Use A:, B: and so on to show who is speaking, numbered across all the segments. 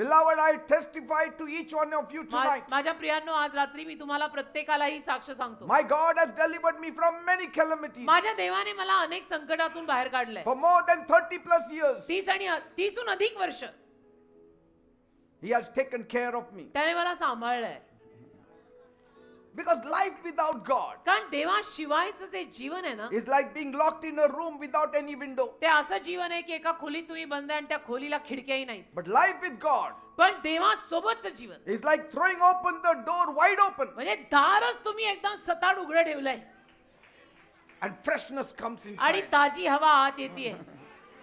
A: Beloved, I testify to each one of you tonight.
B: माझ्या प्रियांनो, आज रात्री मी तुम्हाला प्रत्येकालाही साक्ष सांगतो.
A: My God has delivered me from many calamities.
B: माझ्या देवाने मला अनेक संकटातून बाहेर काढलंय.
A: For more than 30 plus years,
B: 30 अधिक वर्ष
A: He has taken care of me.
B: त्याने मला सांभाळलंय.
A: Because life without God
B: कारण देवाशिवायचं जे जीवन आहे ना,
A: is like being locked in a room without any window.
B: ते असं जीवन आहे की एका खोलीत तुम्ही बंद आहे आणि त्या खोलीला खिडक्याही नाहीत.
A: But life with God
B: पण देवासोबतचं जीवन
A: is like throwing open the door wide open
B: म्हणजे दारच तुम्ही एकदम सताड उघडं ठेवलंय
A: and freshness comes
B: आणि
A: inside.
B: ताजी हवा आत येते.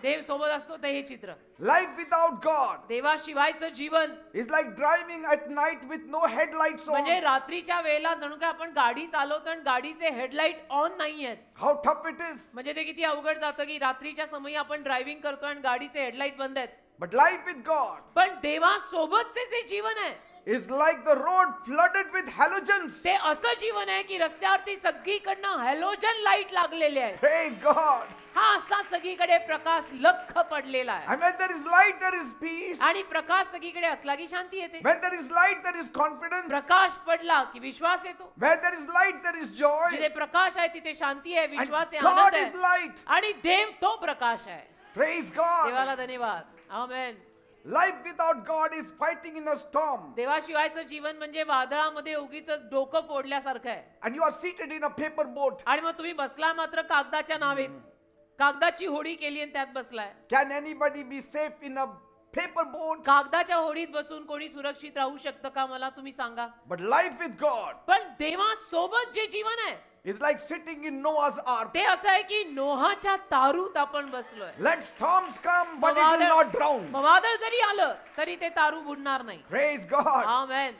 B: देव सोबत असतो ते हे चित्र.
A: Life without God
B: देवाशिवायचं Jeevan
A: is like driving at night with no headlights
B: म्हणजे
A: on.
B: रात्रीच्या वेळेला जणू काय आपण गाडी चालवतो आणि गाडीचे हेडलाईट ऑन नाहीयेत.
A: How tough it is.
B: म्हणजे ते किती अवघड जातं की रात्रीच्या समयी आपण ड्रायव्हिंग करतो आणि गाडीचे हेडलाईट बंद आहेत.
A: But life with God
B: पण देवासोबतचे जे जीवन आहे
A: is like the road flooded with halogens.
B: ते असं जीवन आहे की रस्त्यावरती सगळीकडनं हॅलोजन लाईट लागलेले आहे.
A: Praise God.
B: हा असा सगळीकडे प्रकाश लख्ख पडलेला आहे.
A: And when there is light, there is peace.
B: आणि प्रकाश सगळीकडे असला की शांती येते.
A: When there is light, there is confidence.
B: प्रकाश पडला की विश्वास येतो.
A: Where there is light, there is joy.
B: जिथे प्रकाश आहे तिथे शांती आहे,
A: And
B: विश्वास आहे,
A: God
B: आनंद
A: is
B: आहे.
A: light.
B: आणि देव तो प्रकाश आहे.
A: Praise God.
B: देवाला धन्यवाद. आमेन.
A: Life without God is fighting in a storm.
B: देवाशिवायचं जीवन म्हणजे वादळामध्ये उगीच डोकं फोडल्यासारखं आहे.
A: And you are seated in a paper boat.
B: आणि मग तुम्ही बसला मात्र कागदाच्या नावेत. कागदाची होडी केली आणि त्यात बसलाय.
A: Can anybody be safe in a paper boat?
B: कागदाच्या होडीत बसून कोणी सुरक्षित राहू शकतं का मला तुम्ही सांगा.
A: But life with God
B: पण देवासोबत जे जीवन आहे
A: is like sitting in Noah's ark.
B: ते असं आहे की नोहाच्या तारूत आपण बसलोय.
A: Let storms come, but it will not drown.
B: वादळ जरी आलं तरी ते तारू बुडणार नाही.
A: Praise God.
B: आमेन.